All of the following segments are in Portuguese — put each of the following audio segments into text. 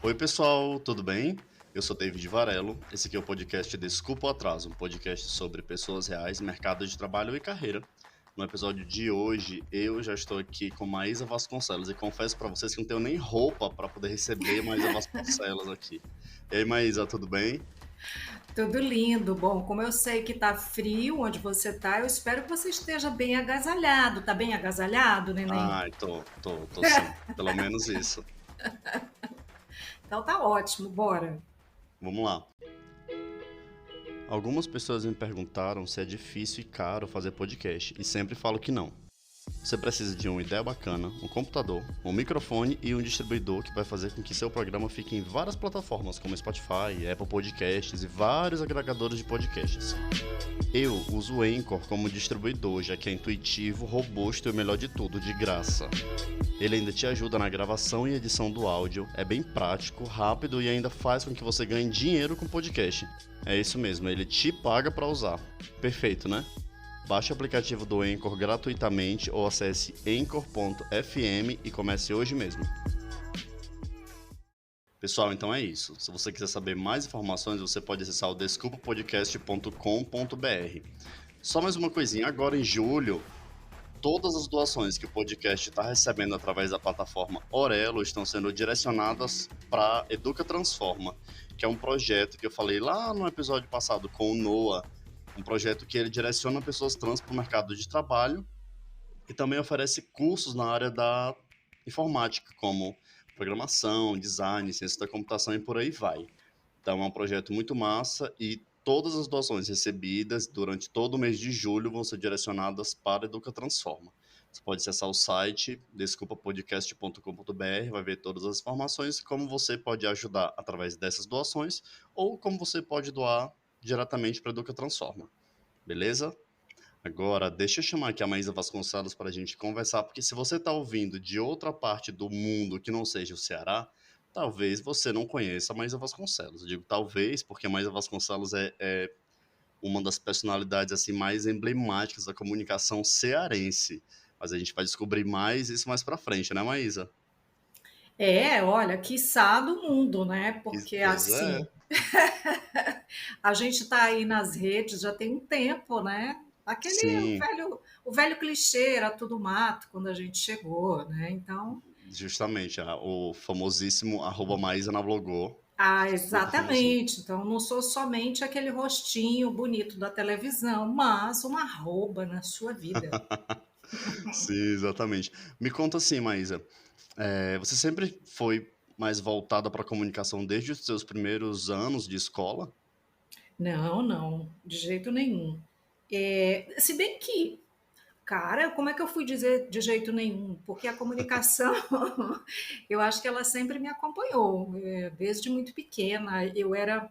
Oi, pessoal, tudo bem? Eu sou David Varelo. Esse aqui é o podcast Desculpa o Atraso, um podcast sobre pessoas reais, mercado de trabalho e carreira. No episódio de hoje, eu já estou aqui com Maísa Vasconcelos e confesso para vocês que não tenho nem roupa para poder receber Maísa Vasconcelos aqui. E aí, Maísa, tudo bem? Tudo lindo. Bom, como eu sei que tá frio onde você tá, eu espero que você esteja bem agasalhado. Tá bem agasalhado, neném? Ai, tô sim. Pelo menos isso. Então tá ótimo, bora. Vamos lá. Algumas pessoas me perguntaram se é difícil e caro fazer podcast e sempre falo que não. Você precisa de uma ideia bacana, um computador, um microfone e um distribuidor que vai fazer com que seu programa fique em várias plataformas como Spotify, Apple Podcasts e vários agregadores de podcasts. Eu uso o Anchor como distribuidor, já que é intuitivo, robusto e o melhor de tudo, de graça. Ele ainda te ajuda na gravação e edição do áudio, é bem prático, rápido e ainda faz com que você ganhe dinheiro com podcast. É isso mesmo, ele te paga para usar. Perfeito, né? Baixe o aplicativo do Anchor gratuitamente ou acesse anchor.fm e comece hoje mesmo. Pessoal, então é isso. Se você quiser saber mais informações, você pode acessar o desculpapodcast.com.br. Só mais uma coisinha, agora em julho, todas as doações que o podcast está recebendo através da plataforma Orelo estão sendo direcionadas para Educa Transforma, que é um projeto que eu falei lá no episódio passado com o Noah, um projeto que ele direciona pessoas trans para o mercado de trabalho e também oferece cursos na área da informática, como programação, design, ciência da computação e por aí vai. Então é um projeto muito massa e todas as doações recebidas durante todo o mês de julho vão ser direcionadas para a Educa Transforma. Você pode acessar o site desculpapodcast.com.br, vai ver todas as informações, como você pode ajudar através dessas doações ou como você pode doar diretamente para a Educa Transforma. Beleza? Agora, deixa eu chamar aqui a Maísa Vasconcelos para a gente conversar, porque se você está ouvindo de outra parte do mundo que não seja o Ceará, talvez você não conheça a Maísa Vasconcelos. Eu digo talvez, porque a Maísa Vasconcelos é uma das personalidades assim mais emblemáticas da comunicação cearense. Mas a gente vai descobrir mais isso mais para frente, né, Maísa? Olha, quiçá do mundo, né? Porque Pois é. assim, a gente tá aí nas redes já tem um tempo, né? Aquele Sim, o velho clichê era tudo mato quando a gente chegou, né? Então, justamente. O famosíssimo @Maísa na Blogô. Super famosinho. exatamente. Então, não sou somente aquele rostinho bonito da televisão, mas uma arroba na sua vida. Sim, exatamente. Me conta assim, Maísa, você sempre foi mais voltada para a comunicação desde os seus primeiros anos de escola? Não, não, de jeito nenhum. Se bem que, cara, como é que eu fui dizer de jeito nenhum? Porque a comunicação, eu acho que ela sempre me acompanhou, desde muito pequena. Eu era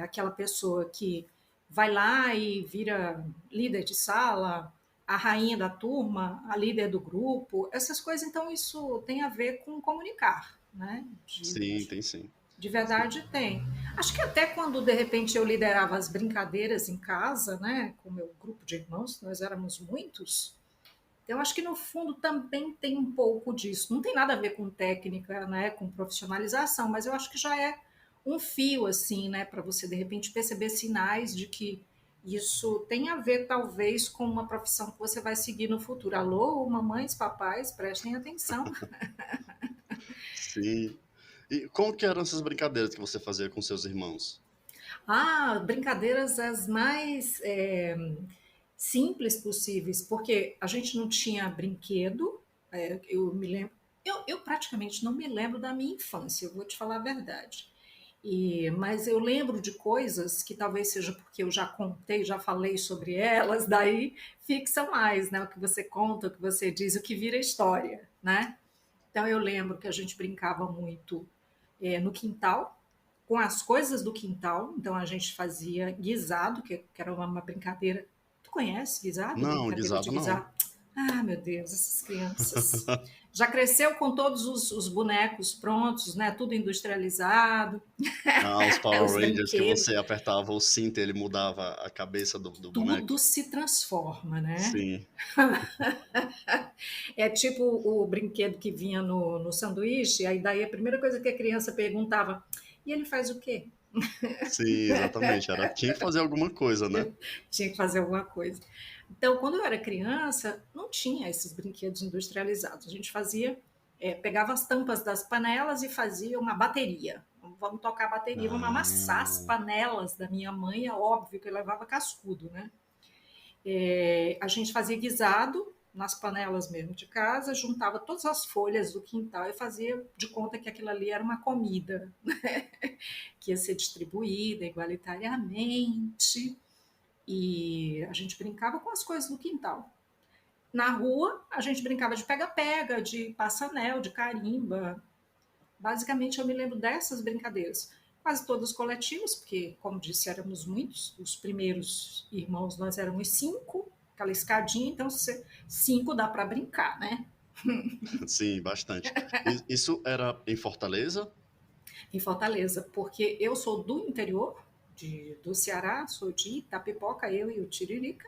aquela pessoa que vai lá e vira líder de sala, a rainha da turma, a líder do grupo, essas coisas. Então, isso tem a ver com comunicar, né? Sim, tem sim. De verdade tem. Acho que até quando de repente eu liderava as brincadeiras em casa, né, com o meu grupo de irmãos, nós éramos muitos. Então acho que no fundo também tem um pouco disso. Não tem nada a ver com técnica, né, com profissionalização, mas eu acho que já é um fio assim, né, para você de repente perceber sinais de que isso tem a ver talvez com uma profissão que você vai seguir no futuro. Alô, mamães, papais, prestem atenção. Sim. E como que eram essas brincadeiras que você fazia com seus irmãos? Ah, brincadeiras as mais simples possíveis, porque a gente não tinha brinquedo. Eu me lembro, eu praticamente não me lembro da minha infância, eu vou te falar a verdade. Mas eu lembro de coisas que talvez seja porque eu já contei, já falei sobre elas, daí fixa mais, né? O que você conta, o que você diz, o que vira história, né? Então eu lembro que a gente brincava muito no quintal, com as coisas do quintal. Então a gente fazia guisado, que era uma brincadeira. Tu conhece guisado? Não, Brincadeira de guisado não. guisar? Ah, meu Deus, essas crianças. Já cresceu com todos os bonecos prontos, né? Tudo industrializado, Ah, os Power os Rangers que brinquedos, você apertava o cinto e ele mudava a cabeça do boneco. tudo se transforma, né? Sim, É tipo o brinquedo que vinha no sanduíche, aí daí a primeira coisa que a criança perguntava, e ele faz o quê? sim, exatamente. Tinha que fazer alguma coisa, né? Tinha que fazer alguma coisa. Então, quando eu era criança, não tinha esses brinquedos industrializados. A gente fazia, pegava as tampas das panelas e fazia uma bateria. Vamos tocar a bateria, vamos amassar as Ah, panelas da minha mãe. É óbvio que eu levava cascudo, né? A gente fazia guisado nas panelas mesmo de casa, juntava todas as folhas do quintal e fazia de conta que aquilo ali era uma comida, né? Que ia ser distribuída igualitariamente. E a gente brincava com as coisas do quintal. Na rua, a gente brincava de pega-pega, de passa-anel, de carimba. Basicamente, eu me lembro dessas brincadeiras. Quase todas coletivas, porque, como disse, éramos muitos. Os primeiros irmãos, nós éramos 5, aquela escadinha, então 5 dá para brincar, né? sim, bastante. Isso era em Fortaleza? Em Fortaleza, porque eu sou do interior do Ceará, sou de Itapipoca, eu e o Tiririca.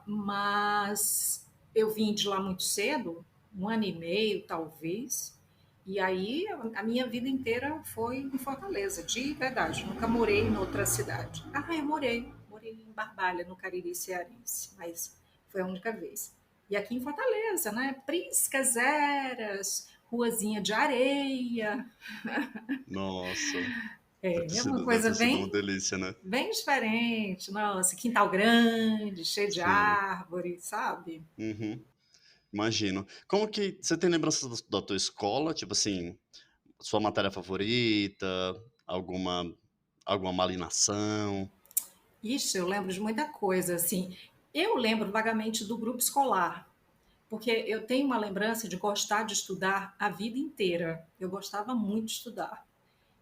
Mas eu vim de lá muito cedo, 1 ano e meio talvez, e aí a minha vida inteira foi em Fortaleza, de verdade, nunca morei em outra cidade. Ah, eu morei em Barbalha, no Cariri Cearense, mas foi a única vez. E aqui em Fortaleza, né? Priscas Eras, ruazinha de areia, Nossa, é uma deve coisa ter sido uma bem delícia, né? bem diferente, nossa, quintal grande, cheio de Sim. árvore, sabe? Uhum. Imagino. Como que você tem lembranças da tua escola? Tipo assim, sua matéria favorita, alguma alguma malinação? Ixi, eu lembro de muita coisa, assim. Eu lembro vagamente do grupo escolar, porque eu tenho uma lembrança de gostar de estudar a vida inteira. Eu gostava muito de estudar.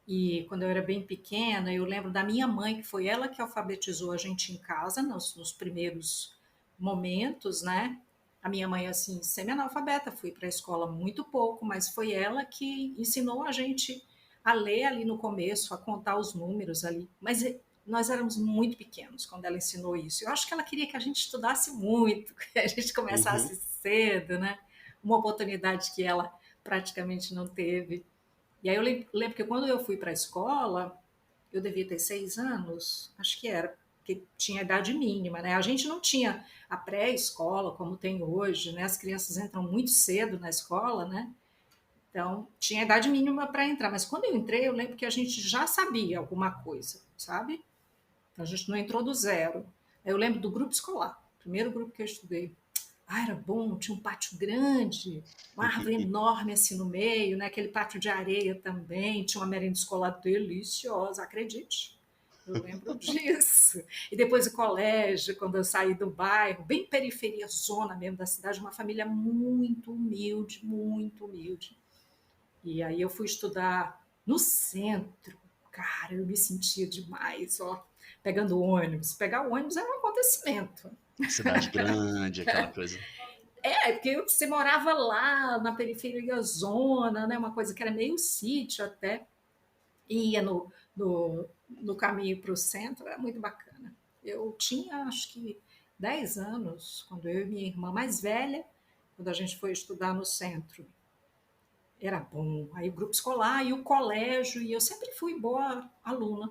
E quando eu era bem pequena, eu lembro da minha mãe, que foi ela que alfabetizou a gente em casa nos primeiros momentos, né? A minha mãe, assim, semi-analfabeta, fui para a escola muito pouco, mas foi ela que ensinou a gente a ler ali no começo, a contar os números ali. Mas nós éramos muito pequenos quando ela ensinou isso. Eu acho que ela queria que a gente estudasse muito, que a gente Uhum. começasse cedo, né? Uma oportunidade que ela praticamente não teve. E aí eu lembro que quando eu fui para a escola, eu devia ter 6 anos, acho que era, porque tinha idade mínima, né? A gente não tinha a pré-escola como tem hoje, né? As crianças entram muito cedo na escola, né? Então, tinha idade mínima para entrar, mas quando eu entrei, eu lembro que a gente já sabia alguma coisa, sabe? Então, a gente não entrou do zero. Eu lembro do grupo escolar, primeiro grupo que eu estudei. Ah, era bom, tinha um pátio grande, uma árvore enorme assim no meio, né? Aquele pátio de areia também, tinha uma merenda escolar deliciosa, acredite. Eu lembro disso. E depois o colégio, quando eu saí do bairro, bem periferia, zona mesmo da cidade, uma família muito humilde, muito humilde. E aí eu fui estudar no centro. Cara, eu me sentia demais, ó, pegando ônibus. Pegar o ônibus era um acontecimento. Cidade grande, aquela coisa. Porque você morava lá na periferia zona, né? Uma coisa que era meio sítio até, e ia no caminho para o centro, era muito bacana. Eu tinha, acho que, 10 anos, quando eu e minha irmã mais velha, quando a gente foi estudar no centro. Era bom. Aí o grupo escolar e o colégio, e eu sempre fui boa aluna.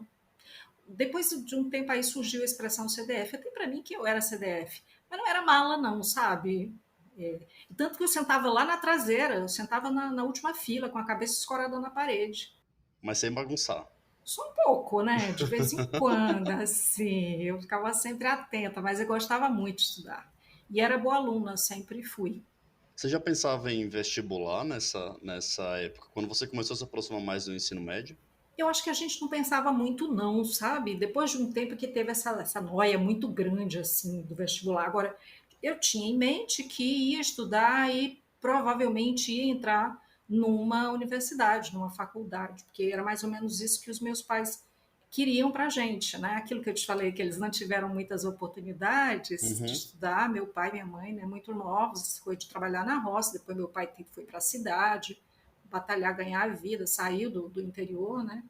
Depois de um tempo aí surgiu a expressão CDF. Até para mim que eu era CDF, mas não era mala não, sabe? É, tanto que eu sentava lá na traseira, eu sentava na última fila com a cabeça escorada na parede. Mas sem bagunçar. Só um pouco, né? De vez em quando, assim. Eu ficava sempre atenta, mas eu gostava muito de estudar. E era boa aluna, sempre fui. Você já pensava em vestibular nessa época, quando você começou a se aproximar mais do ensino médio? Eu acho que a gente não pensava muito, não, sabe? Depois de um tempo que teve essa noia muito grande, assim, do vestibular. Agora, eu tinha em mente que ia estudar e provavelmente ia entrar numa universidade, numa faculdade, porque era mais ou menos isso que os meus pais queriam para a gente, né? Aquilo que eu te falei, que eles não tiveram muitas oportunidades de Uhum. estudar. Meu pai e minha mãe, né, muito novos, foi de trabalhar na roça. Depois meu pai foi para a cidade, batalhar, ganhar a vida, saiu do interior, né?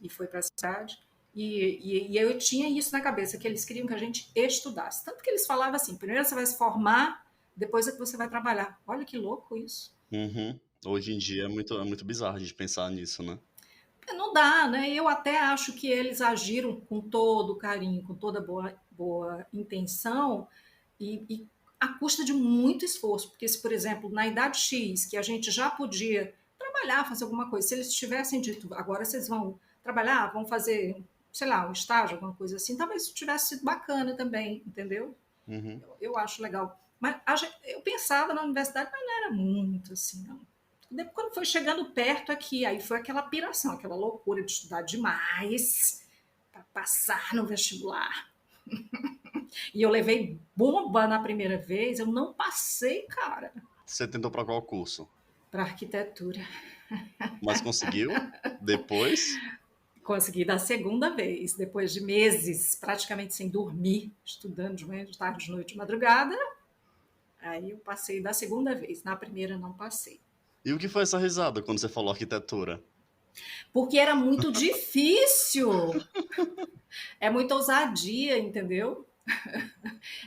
E foi para a cidade. E eu tinha isso na cabeça, que eles queriam que a gente estudasse. Tanto que eles falavam assim: primeiro você vai se formar, depois é que você vai trabalhar. Olha que louco isso. Uhum. Hoje em dia é muito bizarro a gente pensar nisso, né? Não dá, né? Eu até acho que eles agiram com todo carinho, com toda boa intenção e à custa de muito esforço. Porque se, por exemplo, na idade X, que a gente já podia trabalhar, fazer alguma coisa, se eles tivessem dito, agora vocês vão trabalhar, vão fazer, sei lá, um estágio, alguma coisa assim, talvez isso tivesse sido bacana também, entendeu? Uhum. Eu acho legal. Mas eu pensava na universidade, mas não era muito assim, não. Depois, quando foi chegando perto aqui, aí foi aquela piração, aquela loucura de estudar demais para passar no vestibular. E eu levei bomba na primeira vez, eu não passei, cara, Você tentou para qual curso? para arquitetura. Mas conseguiu? Depois? Consegui da segunda vez, depois de meses praticamente sem dormir, estudando de manhã, de tarde, de noite, de madrugada. Aí eu passei da segunda vez, na primeira não passei. E o que foi essa risada quando você falou arquitetura? Porque era muito difícil. É muita ousadia, entendeu?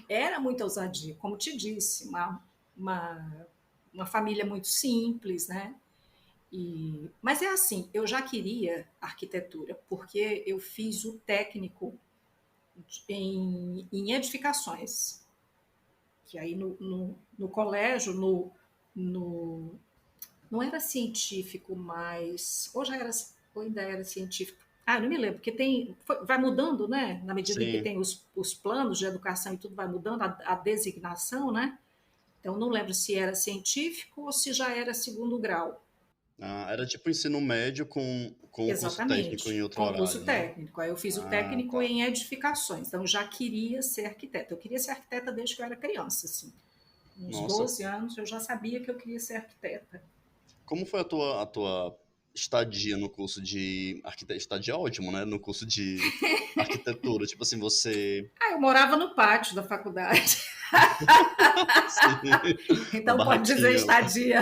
Era muita ousadia, como te disse, uma, uma família muito simples, né? Mas é assim, eu já queria arquitetura, porque eu fiz o técnico em edificações, que aí no colégio, no, não era científico, mas ou ainda era científico. Ah, não me lembro, porque vai mudando, né? Na medida em que Sim. tem os planos de educação e tudo vai mudando, a designação, né? Então, não lembro se era científico ou se já era segundo grau. Ah, era tipo ensino médio com um curso técnico em Exatamente, outro com o curso horário, né? técnico. Aí eu fiz o Ah, técnico tá. em edificações, então eu já queria ser arquiteta. Eu queria ser arquiteta desde que eu era criança, assim. Uns Nossa, 12 anos eu já sabia que eu queria ser arquiteta. como foi a tua estadia no curso de arquitetura? Estadia é ótimo, né? No curso de arquitetura. Tipo assim, você. Ah, eu morava no pátio da faculdade. Sim, a Então pode dizer barraquinha lá. estadia.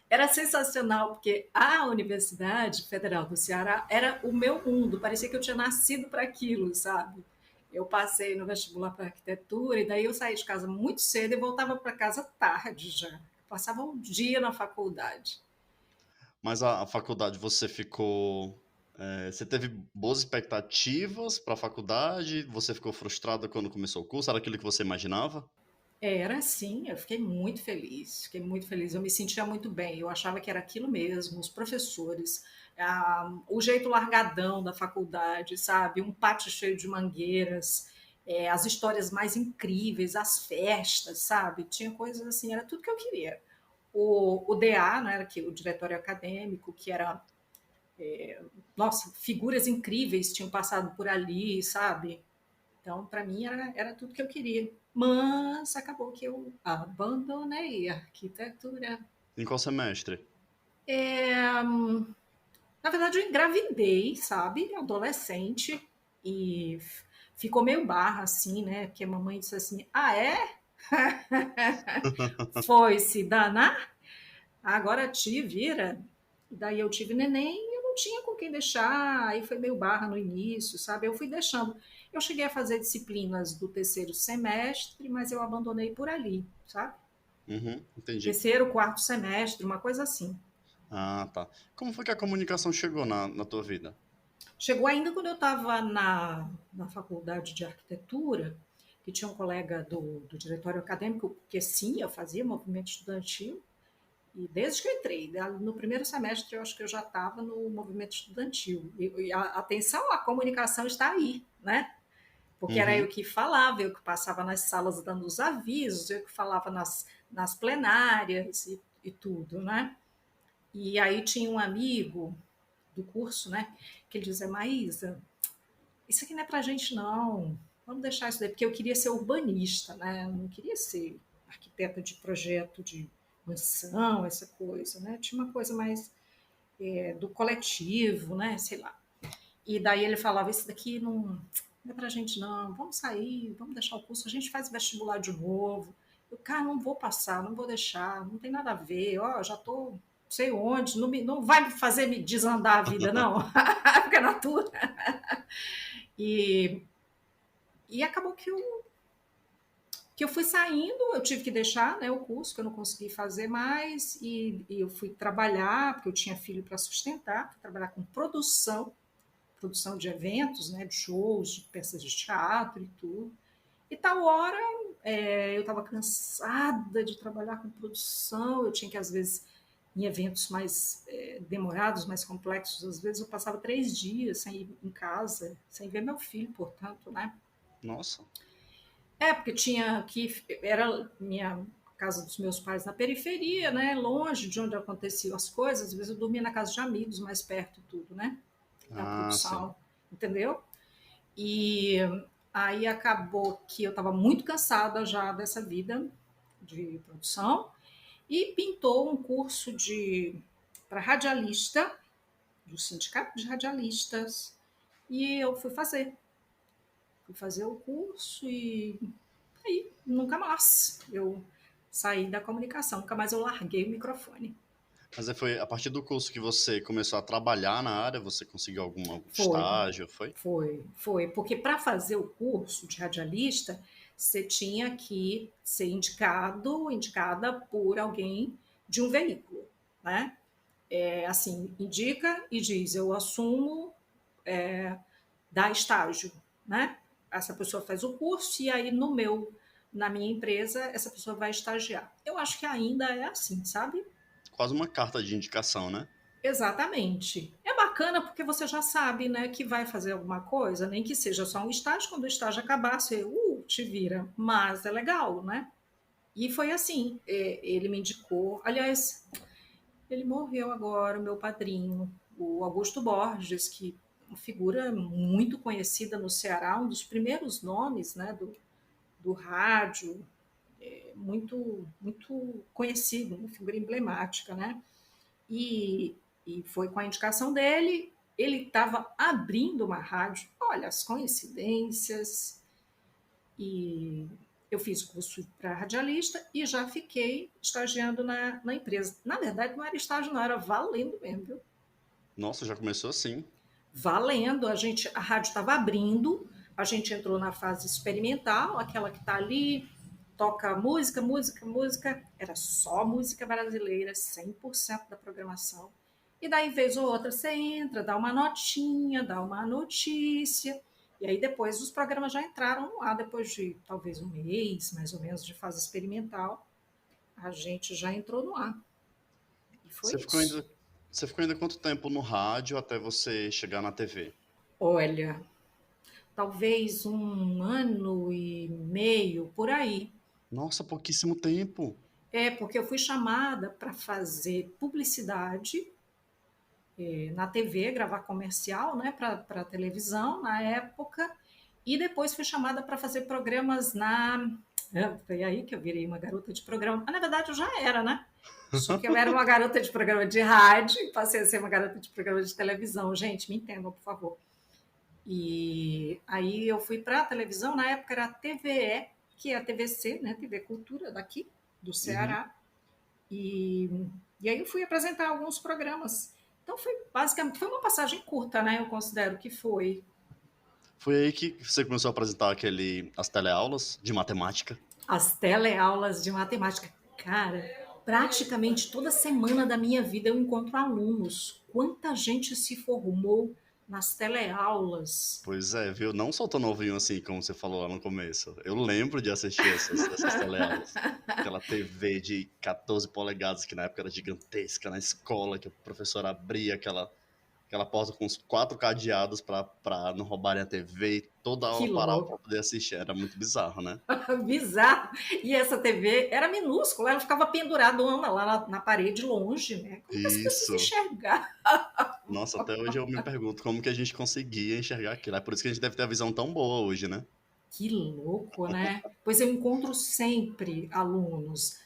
Era sensacional, porque a Universidade Federal do Ceará era o meu mundo, parecia que eu tinha nascido para aquilo, sabe? Eu passei no vestibular para arquitetura, e daí eu saí de casa muito cedo e voltava para casa tarde já. Passava um dia na faculdade. Mas a faculdade você ficou. Você teve boas expectativas para a faculdade? Você ficou frustrada quando começou o curso? Era aquilo que você imaginava? Era assim, eu fiquei muito feliz, fiquei muito feliz. Eu me sentia muito bem, eu achava que era aquilo mesmo, os professores, o jeito largadão da faculdade, sabe? Um pátio cheio de mangueiras, as histórias mais incríveis, as festas, sabe? Tinha coisas assim, era tudo que eu queria. O DA, né, que o diretório acadêmico, que era, nossa, figuras incríveis tinham passado por ali, sabe? Então, para mim, era tudo que eu queria. Mas acabou que eu abandonei a arquitetura. Em qual semestre? Na verdade, eu engravidei, sabe? Adolescente. E ficou meio barra, assim, né? Porque a mamãe disse assim: ah, é? Foi se danar? Agora te vira. Daí eu tive neném e eu não tinha com quem deixar. Aí foi meio barra no início, sabe? Eu fui deixando. Eu cheguei a fazer disciplinas do terceiro semestre, mas eu abandonei por ali, sabe? Uhum, entendi. Terceiro, quarto semestre, uma coisa assim. Ah, tá. Como foi que a comunicação chegou na tua vida? Chegou ainda quando eu estava na faculdade de arquitetura, que tinha um colega do diretório acadêmico, que sim, eu fazia movimento estudantil, e desde que eu entrei, no primeiro semestre, eu acho que eu já estava no movimento estudantil. E atenção, a comunicação está aí, né? Porque era eu Uhum, que falava, eu que passava nas salas dando os avisos, eu que falava nas plenárias e tudo, né? E aí tinha um amigo do curso, né? Que ele dizia: Maísa, isso aqui não é pra gente, não. Vamos deixar isso daí, porque eu queria ser urbanista, né? Eu não queria ser arquiteta de projeto de mansão, essa coisa, né? Tinha uma coisa mais. do coletivo, né? Sei lá. E daí ele falava, esse daqui não é pra gente não, vamos sair, vamos deixar o curso, a gente faz vestibular de novo. Eu, cara, não vou passar, não vou deixar, não tem nada a ver, ó, já tô sei onde, não vai fazer me desandar a vida, não. Fica na tua. E, e acabou que eu fui saindo, eu tive que deixar, né, o curso, que eu não consegui fazer mais, e eu fui trabalhar, porque eu tinha filho para sustentar, fui trabalhar com produção de eventos, né, de shows, de peças de teatro e tudo. E tal hora eu estava cansada de trabalhar com produção, eu tinha que, às vezes, em eventos mais demorados, mais complexos, às vezes eu passava 3 dias sem ir em casa, sem ver meu filho, portanto, né? Nossa. Porque tinha que era minha casa dos meus pais na periferia, né? Longe de onde aconteciam as coisas. Às vezes eu dormia na casa de amigos, mais perto e tudo, né? Da Ah, sim. produção, entendeu? E aí acabou que eu estava muito cansada já dessa vida de produção e pintou um curso de para radialista do sindicato de radialistas e eu fui fazer o curso e aí nunca mais eu saí da comunicação, nunca mais eu larguei o microfone. Mas aí foi a partir do curso que você começou a trabalhar na área, você conseguiu algum Foi, estágio, foi? foi, porque para fazer o curso de radialista, você tinha que ser indicada por alguém de um veículo, né? Assim, indica e diz, eu assumo dar estágio, né? Essa pessoa faz o curso e aí na minha empresa, essa pessoa vai estagiar. Eu acho que ainda é assim, sabe? Quase uma carta de indicação, né? Exatamente. É bacana porque você já sabe, né, que vai fazer alguma coisa, nem que seja só um estágio, quando o estágio acabar, você te vira. Mas é legal, né? E foi assim, ele me indicou. Aliás, ele morreu agora, o meu padrinho, o Augusto Borges, que é uma figura muito conhecida no Ceará, um dos primeiros nomes, né, do rádio, muito, muito conhecido, uma figura emblemática, né? E, e foi com a indicação dele, ele estava abrindo uma rádio, olha as coincidências, e eu fiz curso para radialista e já fiquei estagiando na empresa. Na verdade, não era estágio, não, era valendo mesmo, viu? Nossa, já começou assim. Valendo, a rádio estava abrindo, a gente entrou na fase experimental, aquela que está ali, toca música, música, música, era só música brasileira, 100% da programação. E daí, vez ou outra, você entra, dá uma notinha, dá uma notícia, e aí depois os programas já entraram no ar, depois de talvez um mês, mais ou menos, de fase experimental, a gente já entrou no ar. E foi Você ficou isso. ainda, você ficou ainda quanto tempo no rádio até você chegar na TV? Olha, talvez 1 ano e meio por aí. Nossa, pouquíssimo tempo. Porque eu fui chamada para fazer publicidade na TV, gravar comercial, né, para televisão na época, e depois fui chamada para fazer programas na. Foi aí que eu virei uma garota de programa. Mas, na verdade, eu já era, né? Só que eu era uma garota de programa de rádio e passei a ser uma garota de programa de televisão. Gente, me entendam, por favor. E aí eu fui para a televisão, na época era a TVE, que é a TVC, né, TV Cultura daqui, do Uhum. Ceará. E, e aí eu fui apresentar alguns programas. Então foi basicamente, foi uma passagem curta, né? Eu considero que foi. Foi aí que você começou a apresentar as teleaulas de matemática. As teleaulas de matemática. Cara, praticamente toda semana da minha vida eu encontro alunos. Quanta gente se formou nas teleaulas. Pois é, viu? Não só tão novinho assim, como você falou lá no começo. Eu lembro de assistir essas teleaulas. Aquela TV de 14 polegadas, que na época era gigantesca, na escola, que o professor abria aquela porta com os 4 cadeados pra não roubarem a TV e toda a Que aula parava pra louco. poder assistir. Era muito bizarro, né? Bizarro. E essa TV era minúscula, ela ficava pendurada lá na parede, longe, né? Como que as pessoas Isso. enxergavam? Nossa, até hoje eu me pergunto como que a gente conseguia enxergar aquilo. É por isso que a gente deve ter a visão tão boa hoje, né? Que louco, né? Pois eu encontro sempre alunos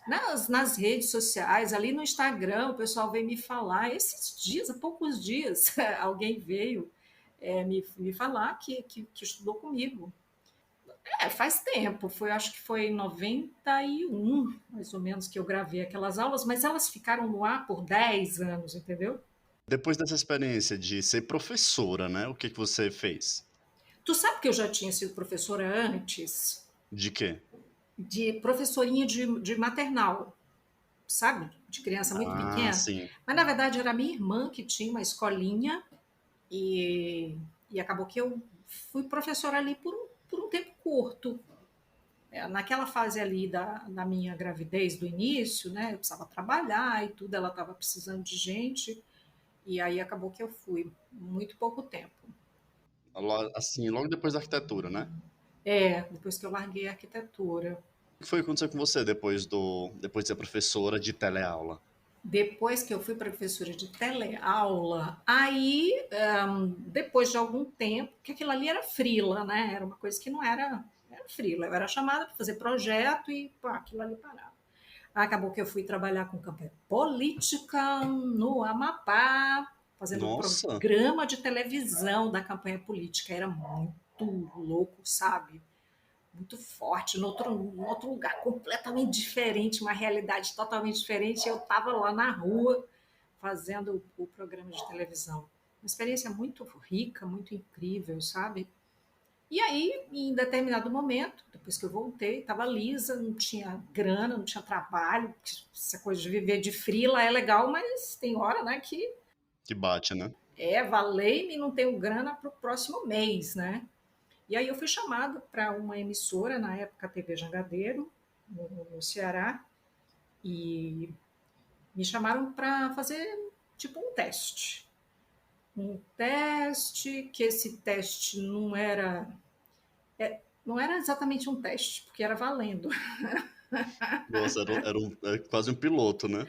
nas redes sociais, ali no Instagram, o pessoal vem me falar. Esses dias, há poucos dias, alguém veio me falar que estudou comigo. Faz tempo, acho que foi em 91, mais ou menos, que eu gravei aquelas aulas, mas elas ficaram no ar por 10 anos, entendeu? Depois dessa experiência de ser professora, né? O que que você fez? Tu sabe que eu já tinha sido professora antes, De quê? de professorinha de maternal, sabe? De criança muito Ah, pequena. sim. Mas na verdade era minha irmã que tinha uma escolinha e acabou que eu fui professora ali por um tempo curto. Naquela fase ali da minha gravidez, do início, né? Eu precisava trabalhar e tudo, ela estava precisando de gente, e aí acabou que eu fui muito pouco tempo. Assim, logo depois da arquitetura, né? Depois que eu larguei a arquitetura. O que foi que aconteceu com você depois de ser professora de teleaula? Depois que eu fui professora de teleaula, aí, depois de algum tempo, que aquilo ali era freela, né? Era uma coisa que não era freela. Eu era chamada para fazer projeto e pá, aquilo ali parava. Acabou que eu fui trabalhar com campanha política no Amapá, fazendo Nossa, programa de televisão da campanha política. Era muito louco, sabe? Muito forte, no outro lugar completamente diferente, uma realidade totalmente diferente. Eu estava lá na rua fazendo o programa de televisão. Uma experiência muito rica, muito incrível, sabe? E aí, em determinado momento, depois que eu voltei, estava lisa, não tinha grana, não tinha trabalho. Essa coisa de viver de freela é legal, mas tem hora, né, que que bate, né? valei-me, não tenho grana para o próximo mês, né? E aí eu fui chamada para uma emissora, na época a TV Jangadeiro, no Ceará, e me chamaram para fazer tipo um teste. Um teste, que esse teste não era exatamente um teste, porque era valendo. Nossa, era quase um piloto, né?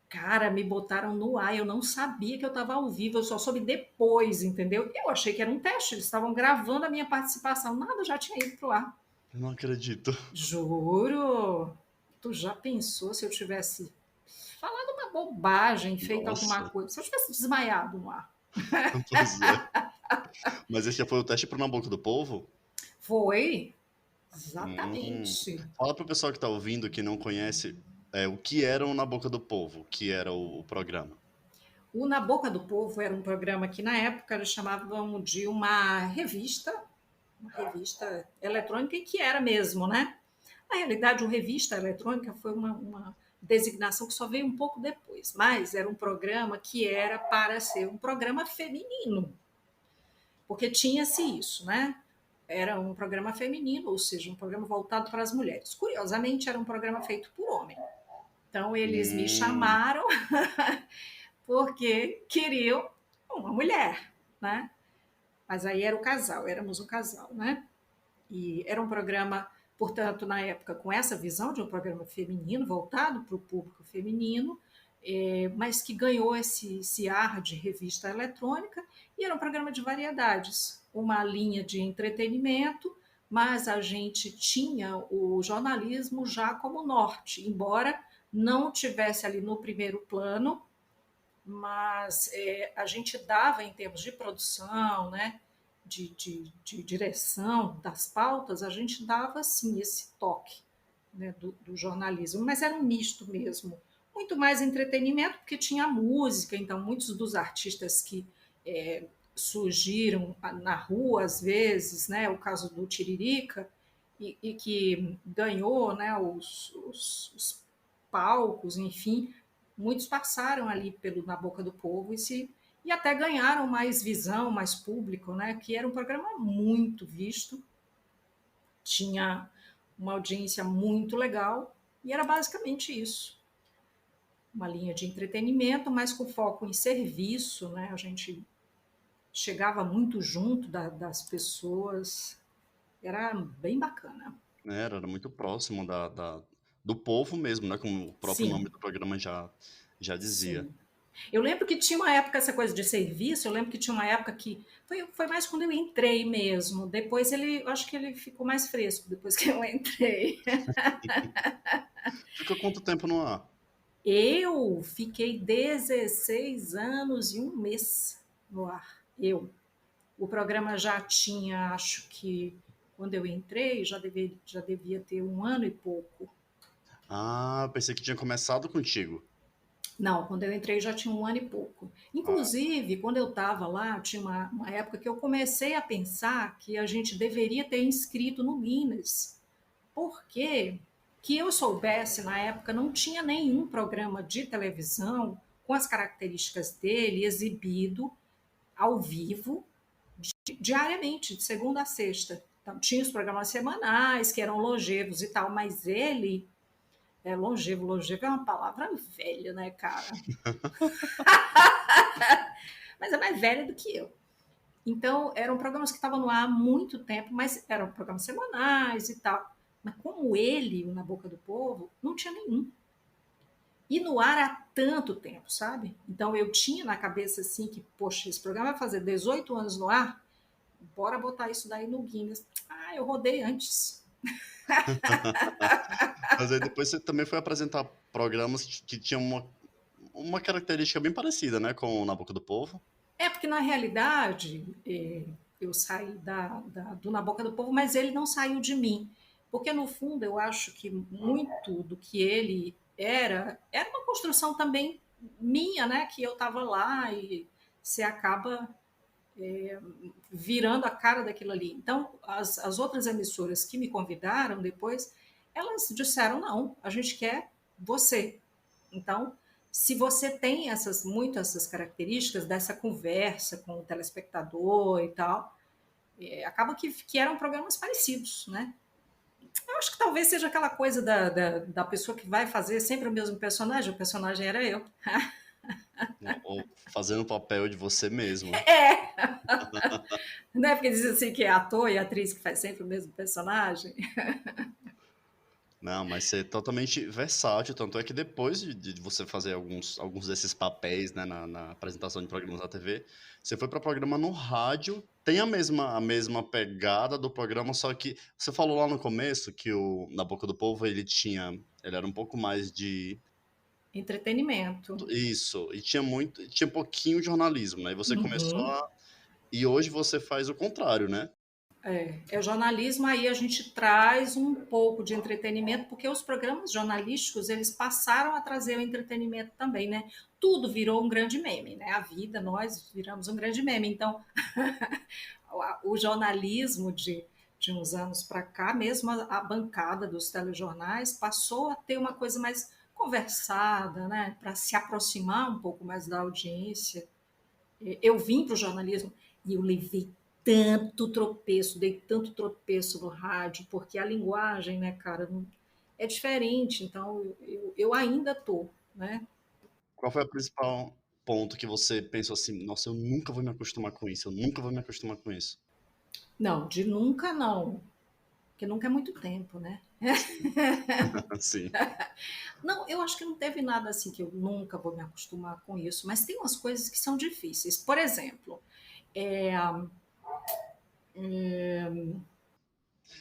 Cara, me botaram no ar, eu não sabia que eu estava ao vivo, eu só soube depois, entendeu? Eu achei que era um teste, eles estavam gravando a minha participação, nada, já tinha ido pro ar. Eu não acredito. Juro! Tu já pensou se eu tivesse falado uma bobagem, feito alguma Nossa, coisa, se eu tivesse desmaiado no ar? pois é. Mas esse já foi o teste pro Na Boca do Povo? Foi, Hum. exatamente. Fala pro pessoal que tá ouvindo que não conhece o que era o Na Boca do Povo, o que era o programa. O Na Boca do Povo era um programa que, na época, eles chamavam de uma revista eletrônica, e que era mesmo, né? Na realidade, o revista eletrônica foi uma designação que só veio um pouco depois, mas era um programa que era para ser um programa feminino, porque tinha-se isso, né? Era um programa feminino, ou seja, um programa voltado para as mulheres. Curiosamente, era um programa feito por homem. Então, eles me Hum, chamaram porque queriam uma mulher, né? Mas aí era o casal, éramos um casal, né? E era um programa, portanto, na época, com essa visão de um programa feminino, voltado para o público feminino, mas que ganhou esse ar de revista eletrônica, e era um programa de variedades, uma linha de entretenimento, mas a gente tinha o jornalismo já como norte, embora não tivesse ali no primeiro plano, mas a gente dava em termos de produção, né, de direção das pautas, a gente dava sim esse toque, né, do jornalismo, mas era um misto mesmo, muito mais entretenimento, porque tinha música, então muitos dos artistas que surgiram na rua às vezes, né, o caso do Tiririca, e que ganhou, né, os palcos, enfim, muitos passaram ali pelo Na Boca do Povo e até ganharam mais visão, mais público, né? Que era um programa muito visto, tinha uma audiência muito legal e era basicamente isso. Uma linha de entretenimento, mas com foco em serviço, né? A gente chegava muito junto das pessoas, era bem bacana. era muito próximo do povo mesmo, né? Como o próprio nome Sim, do programa já dizia. sim. Eu lembro que tinha uma época, essa coisa de serviço, eu lembro que tinha uma época que foi mais quando eu entrei mesmo. Depois ele, eu acho que ele ficou mais fresco depois que eu entrei. Fica quanto tempo no ar? Eu fiquei 16 anos e um mês no ar. Eu. O programa já tinha, acho que quando eu entrei, já devia ter um ano e pouco. Ah, pensei que tinha começado contigo. Não, quando eu entrei já tinha um ano e pouco. Ah, Inclusive, quando eu estava lá, tinha uma época que eu comecei a pensar que a gente deveria ter inscrito no Guinness, porque que eu soubesse, na época, não tinha nenhum programa de televisão com as características dele exibido ao vivo diariamente, de segunda a sexta. Então, tinha os programas semanais, que eram longevos e tal, mas ele é longevo. Longevo é uma palavra velha, né, cara? Mas é mais velha do que eu. Então, eram programas que estavam no ar há muito tempo, mas eram programas semanais e tal. Mas como ele, o Na Boca do Povo, não tinha nenhum. E no ar há tanto tempo, sabe? Então eu tinha na cabeça assim que, poxa, esse programa vai fazer 18 anos no ar, bora botar isso daí no Guinness. Ah, eu rodei antes. mas aí depois você também foi apresentar programas que tinham uma característica bem parecida, né, com o Na Boca do Povo. É porque na realidade eu saí do Na Boca do Povo, mas ele não saiu de mim. Porque no fundo eu acho que muito do que ele era uma construção também minha, né? Que eu estava lá e você acaba virando a cara daquilo ali. Então, as outras emissoras que me convidaram depois, elas disseram: não, a gente quer você. Então, se você tem muito essas características dessa conversa com o telespectador e tal, acaba que eram programas parecidos, né? Eu acho que talvez seja aquela coisa da pessoa que vai fazer sempre o personagem era eu. Ou fazendo o papel de você mesma. É, não é porque diz assim que é ator e atriz que faz sempre o mesmo personagem? Não, mas você é totalmente versátil, tanto é que depois de você fazer alguns desses papéis, né, na apresentação de programas na TV, você foi para programa no rádio, tem a mesma pegada do programa, só que você falou lá no começo que o Na Boca do Povo ele era um pouco mais de Entretenimento. isso, e tinha um pouquinho de jornalismo, né? E você começou Uhum. e hoje você faz o contrário, né? É jornalismo, aí a gente traz um pouco de entretenimento, porque os programas jornalísticos, eles passaram a trazer o entretenimento também, né? Tudo virou um grande meme, né? A vida, nós viramos um grande meme. Então, o jornalismo de uns anos para cá, mesmo a bancada dos telejornais, passou a ter uma coisa mais conversada, né? Para se aproximar um pouco mais da audiência. Eu vim para o jornalismo e eu levei tanto tropeço, dei tanto tropeço no rádio, porque a linguagem, né, cara, é diferente. Então, eu ainda tô, né? Qual foi o principal ponto que você pensou assim, nossa, eu nunca vou me acostumar com isso, eu nunca vou me acostumar com isso? Não, de nunca não, porque nunca é muito tempo, né? Sim, sim. Não, eu acho que não teve nada assim que eu nunca vou me acostumar com isso, mas tem umas coisas que são difíceis. Por exemplo, é,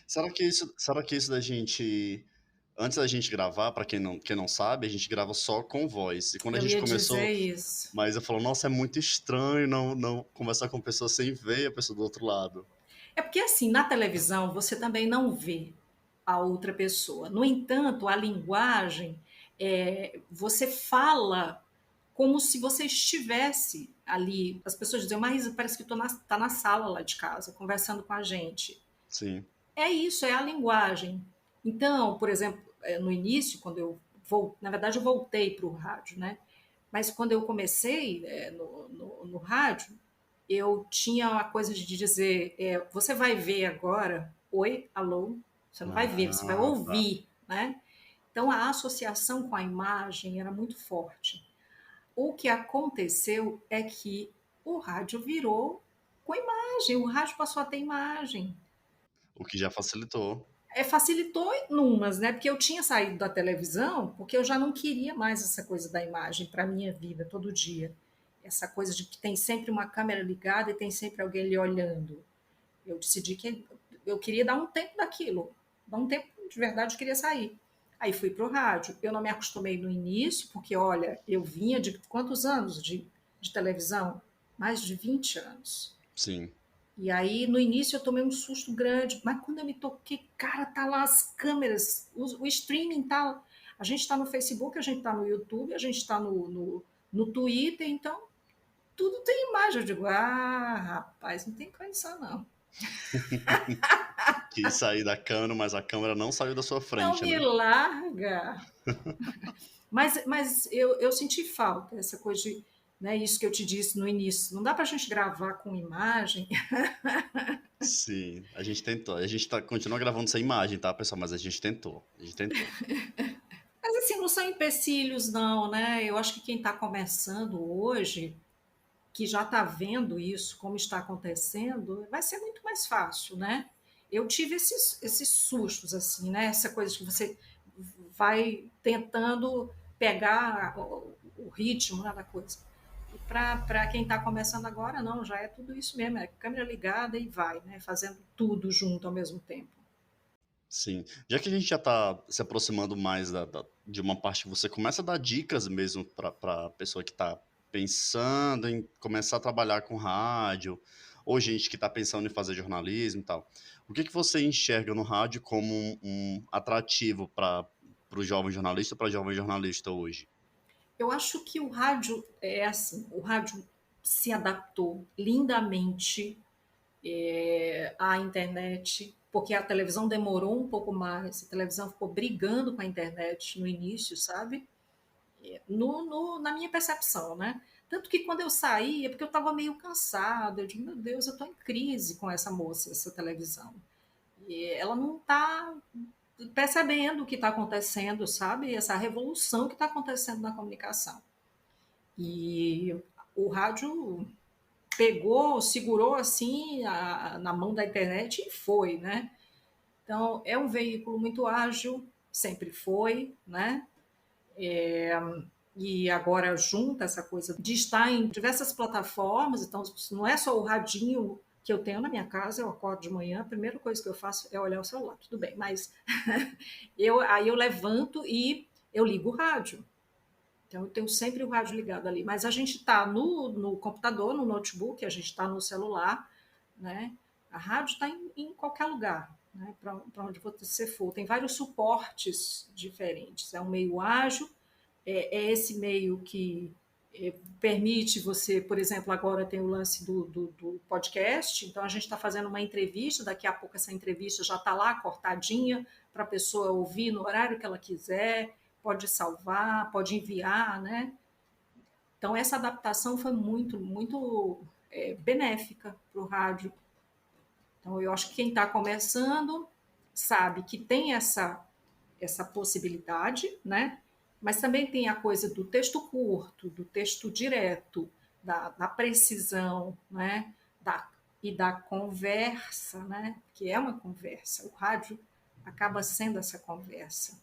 Será que isso da gente, antes da gente gravar, pra quem não sabe, a gente grava só com voz. E quando a eu gente ia dizer começou, isso. mas eu falo, nossa, é muito estranho não conversar com pessoa sem ver a pessoa do outro lado. É porque assim, na televisão você também não vê a outra pessoa. No entanto, a linguagem, você fala como se você estivesse ali. As pessoas dizem, mas parece que tá na sala lá de casa, conversando com a gente. Sim, É isso, é a linguagem. Então, por exemplo, no início, quando na verdade eu voltei para o rádio, né? Mas quando eu comecei no rádio, eu tinha a coisa de dizer, você vai ver agora, oi, alô, você não vai ver, você vai ah, tá. ouvir, né? Então a associação com a imagem era muito forte. O que aconteceu é que o rádio virou com imagem, o rádio passou a ter imagem. O que já facilitou. Facilitou numas, né? Porque eu tinha saído da televisão, porque eu já não queria mais essa coisa da imagem para minha vida todo dia. Essa coisa de que tem sempre uma câmera ligada e tem sempre alguém lhe olhando. Eu decidi que eu queria dar um tempo daquilo, dar um tempo de verdade, eu queria sair. Aí fui para o rádio. Eu não me acostumei no início, porque olha, eu vinha de quantos anos de televisão? Mais de 20 anos. Sim. E aí, no início, eu tomei um susto grande, mas quando eu me toquei, cara, tá lá as câmeras, o streaming tá. A gente está no Facebook, a gente está no YouTube, a gente está no Twitter, então tudo tem imagem. Eu digo, rapaz, não tem condição, não. Quis sair da câmera, mas a câmera não saiu da sua Não frente, me né? larga. Mas eu senti falta, essa coisa de. Né, isso que eu te disse no início. Não dá para a gente gravar com imagem. Sim, a gente tentou. A gente continua gravando sem imagem, tá, pessoal? Mas a gente tentou. A gente tentou. Mas assim, não são empecilhos, não, né? Eu acho que quem está começando hoje, que já está vendo isso, como está acontecendo, vai ser muito mais fácil, né? Eu tive esses sustos, assim, né? Essa coisa que você vai tentando pegar o ritmo, né, da coisa. E para quem está começando agora, não, já é tudo isso mesmo, é câmera ligada e vai, né? Fazendo tudo junto ao mesmo tempo. Sim. Já que a gente já tá se aproximando mais de uma parte que você começa a dar dicas mesmo para pessoa que tá pensando em começar a trabalhar com rádio, ou gente que tá pensando em fazer jornalismo e tal. O que que você enxerga no rádio como um atrativo para o jovem jornalista ou para a jovem jornalista hoje? Eu acho que o rádio é assim, o rádio se adaptou lindamente à internet, porque a televisão demorou um pouco mais, a televisão ficou brigando com a internet no início, sabe? Na minha percepção, né? Tanto que quando eu saí, é porque eu estava meio cansada, eu digo, meu Deus, eu estou em crise com essa moça, essa televisão. E ela não está percebendo o que está acontecendo, sabe? Essa revolução que está acontecendo na comunicação. E o rádio pegou, segurou assim na mão da internet e foi, né? Então é um veículo muito ágil, sempre foi, né? E agora junta essa coisa de estar em diversas plataformas, então não é só o radinho que eu tenho na minha casa, eu acordo de manhã, a primeira coisa que eu faço é olhar o celular, tudo bem, mas aí eu levanto e eu ligo o rádio. Então, eu tenho sempre o rádio ligado ali. Mas a gente está no computador, no notebook, a gente está no celular, né? A rádio está em qualquer lugar, né? Para onde você for. Tem vários suportes diferentes. É um meio ágil, é esse meio que permite você, por exemplo, agora tem o lance do podcast, então a gente está fazendo uma entrevista, daqui a pouco essa entrevista já está lá cortadinha para a pessoa ouvir no horário que ela quiser, pode salvar, pode enviar, né? Então essa adaptação foi muito benéfica para o rádio. Então eu acho que quem está começando sabe que tem essa possibilidade, né? Mas também tem a coisa do texto curto, do texto direto, da precisão, né? E da conversa, né? Que é uma conversa. O rádio acaba sendo essa conversa.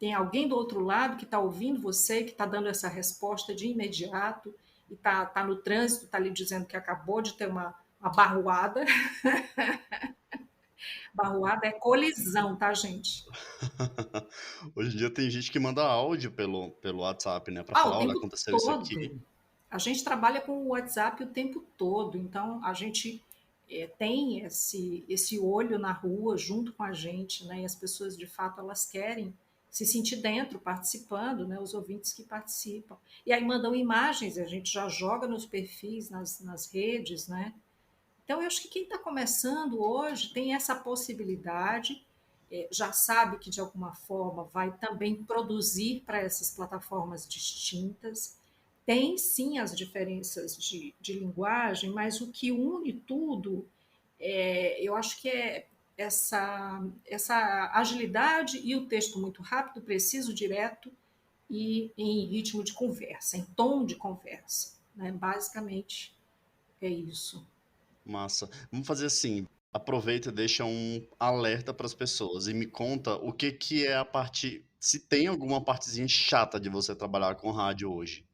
Tem alguém do outro lado que está ouvindo você, que está dando essa resposta de imediato, e tá no trânsito, está lhe dizendo que acabou de ter uma barruada. Barruada é colisão, tá, gente? Hoje em dia tem gente que manda áudio pelo WhatsApp, né, para O falar, olha, tempo aconteceu isso aqui. todo. A gente trabalha com o WhatsApp o tempo todo, então a gente tem esse olho na rua junto com a gente, né? E as pessoas, de fato, elas querem se sentir dentro, participando, né? Os ouvintes que participam. E aí mandam imagens, a gente já joga nos perfis, nas redes, né? Então, eu acho que quem está começando hoje tem essa possibilidade, já sabe que de alguma forma vai também produzir para essas plataformas distintas. Tem sim as diferenças de linguagem, mas o que une tudo, eu acho que é essa agilidade e o texto muito rápido, preciso, direto e em ritmo de conversa, em tom de conversa. Né? Basicamente é isso. Massa. Vamos fazer assim, aproveita e deixa um alerta para as pessoas e me conta o que que é a parte, se tem alguma partezinha chata de você trabalhar com rádio hoje.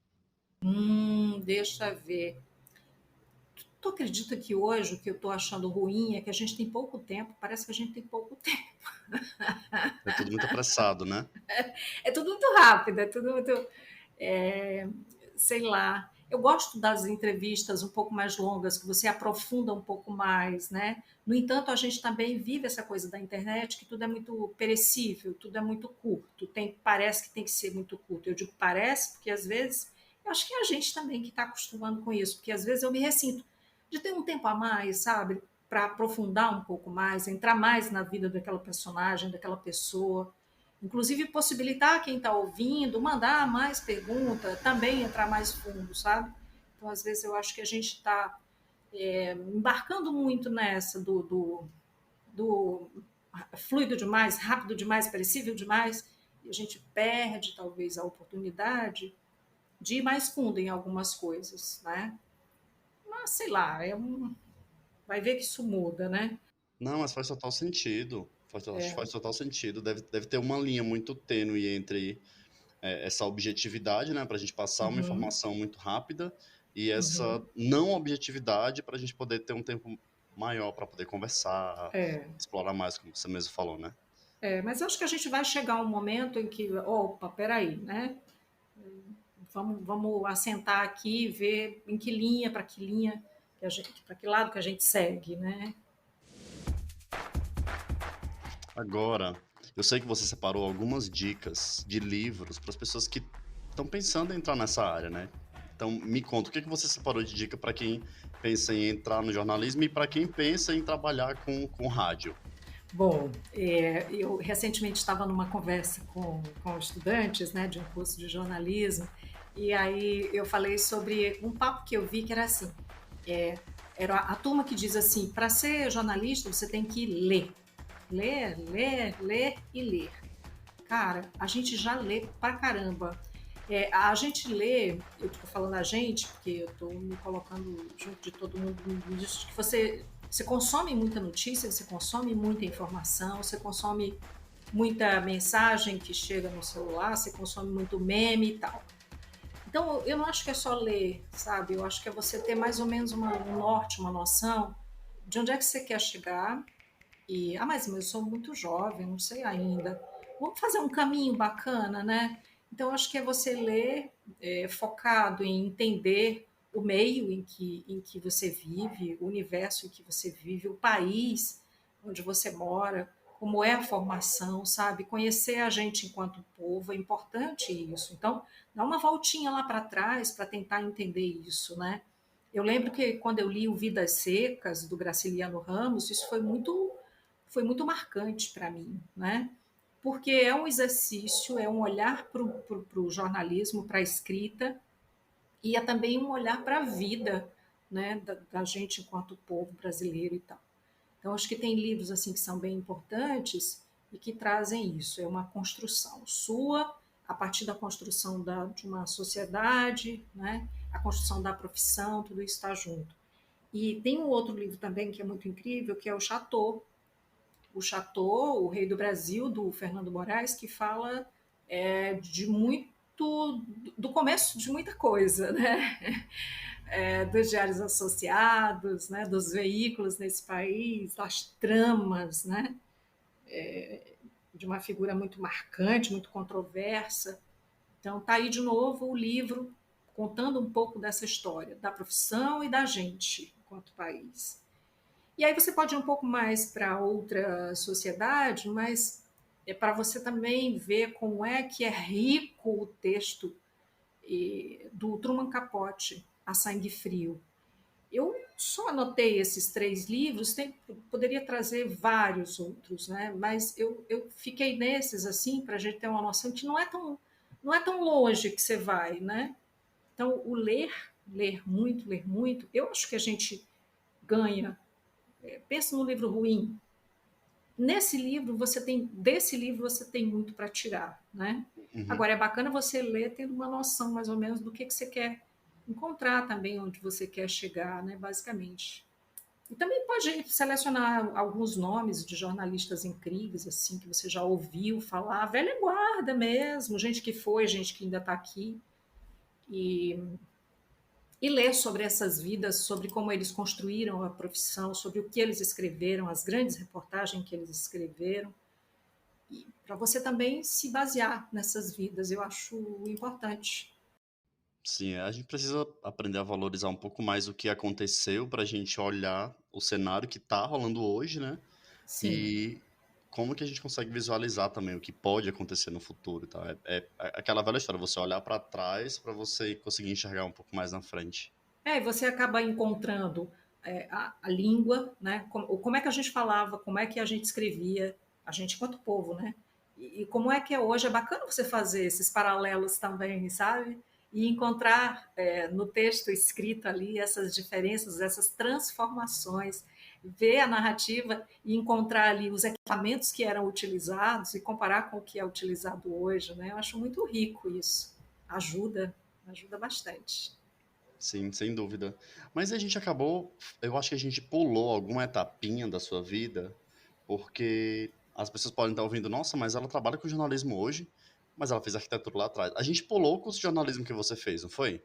Deixa ver. Tu acredita que hoje o que eu estou achando ruim é que a gente tem pouco tempo, parece que a gente tem pouco tempo. É tudo muito apressado, né? É tudo muito rápido, é tudo muito. é, Sei lá. Eu gosto das entrevistas um pouco mais longas, que você aprofunda um pouco mais, né? No entanto, a gente também vive essa coisa da internet, que tudo é muito perecível, tudo é muito curto. Parece que tem que ser muito curto. Eu digo parece, porque às vezes, eu acho que é a gente também que está acostumando com isso, porque às vezes eu me ressinto de ter um tempo a mais, sabe? Para aprofundar um pouco mais, entrar mais na vida daquela personagem, daquela pessoa. Inclusive, possibilitar quem está ouvindo, mandar mais pergunta, também entrar mais fundo, sabe? Então, às vezes, eu acho que a gente está embarcando muito nessa do fluido demais, rápido demais, perecível demais, e a gente perde, talvez, a oportunidade de ir mais fundo em algumas coisas, né? Mas, sei lá, vai ver que isso muda, né? Não, mas faz total sentido. Acho que faz total sentido. Deve ter uma linha muito tênue entre essa objetividade, né, para a gente passar uma Uhum, informação muito rápida, e essa uhum. não objetividade para a gente poder ter um tempo maior para poder conversar, É, explorar mais, como você mesmo falou, né? mas acho que a gente vai chegar a um momento em que, opa, peraí, né? Vamos assentar aqui e ver em que linha, para que linha, para que lado que a gente segue, né? Agora, eu sei que você separou algumas dicas de livros para as pessoas que estão pensando em entrar nessa área, né? Então, me conta, o que que você separou de dica para quem pensa em entrar no jornalismo e para quem pensa em trabalhar com rádio? Bom, eu recentemente estava numa conversa com estudantes, né, de um curso de jornalismo, e aí eu falei sobre um papo que eu vi que era assim, é, era a turma que diz assim, para ser jornalista você tem que ler, ler, ler e ler. Cara, a gente já lê pra caramba. A gente lê, eu estou falando a gente, porque eu estou me colocando junto de todo mundo nisso, que você consome muita notícia, você consome muita informação, você consome muita mensagem que chega no celular, você consome muito meme e tal. Então, eu não acho que é só ler, sabe? Eu acho que é você ter mais ou menos um norte, uma noção de onde é que você quer chegar, mas eu sou muito jovem, não sei ainda. Vamos fazer um caminho bacana, né? Então, acho que é você ler focado em entender o meio em que você vive, o universo em que você vive, o país onde você mora, como é a formação, sabe? Conhecer a gente enquanto povo, é importante isso. Então, dá uma voltinha lá para trás para tentar entender isso, né? Eu lembro que quando eu li o Vidas Secas, do Graciliano Ramos, isso foi muito marcante para mim, né? Porque é um exercício, é um olhar para o jornalismo, para a escrita, e é também um olhar para a vida, né, da gente enquanto povo brasileiro e tal. Então, acho que tem livros assim que são bem importantes e que trazem isso. É uma construção sua, a partir da construção de uma sociedade, né, a construção da profissão, tudo isso está junto. E tem um outro livro também que é muito incrível, que é o Chateau, o Rei do Brasil, do Fernando Moraes, que fala de muito do começo de muita coisa, né? Dos diários associados, né? Dos veículos nesse país, das tramas, né? De uma figura muito marcante, muito controversa. Então, tá aí de novo o livro contando um pouco dessa história, da profissão e da gente enquanto país. E aí você pode ir um pouco mais para outra sociedade, mas é para você também ver como é que é rico o texto do Truman Capote, A Sangue Frio. Eu só anotei esses três livros, poderia trazer vários outros, né? Mas eu fiquei nesses assim para a gente ter uma noção que não é tão longe que você vai, né? Então o ler muito, eu acho que a gente ganha. Pensa no livro ruim, desse livro você tem muito para tirar, né? Uhum. Agora é bacana você ler tendo uma noção mais ou menos do que você quer encontrar também, onde você quer chegar, né? Basicamente. E também pode selecionar alguns nomes de jornalistas incríveis, assim, que você já ouviu falar, velha guarda mesmo, gente que foi, gente que ainda está aqui, e, e ler sobre essas vidas, sobre como eles construíram a profissão, sobre o que eles escreveram, as grandes reportagens que eles escreveram, e para você também se basear nessas vidas, eu acho importante. Sim, a gente precisa aprender a valorizar um pouco mais o que aconteceu para a gente olhar o cenário que está rolando hoje, né? Sim. E como que a gente consegue visualizar também o que pode acontecer no futuro, tá? É aquela velha história, você olhar para trás para você conseguir enxergar um pouco mais na frente. E você acaba encontrando a língua, né? Como é que a gente falava, como é que a gente escrevia, a gente enquanto povo, né? E como é que é hoje, é bacana você fazer esses paralelos também, sabe? E encontrar no texto escrito ali essas diferenças, essas transformações, ver a narrativa e encontrar ali os equipamentos que eram utilizados e comparar com o que é utilizado hoje, né? Eu acho muito rico isso. Ajuda, ajuda bastante. Sim, sem dúvida. Mas a gente acabou, eu acho que a gente pulou alguma etapinha da sua vida, porque as pessoas podem estar ouvindo, nossa, mas ela trabalha com jornalismo hoje, mas ela fez arquitetura lá atrás. A gente pulou o curso de jornalismo que você fez, não foi?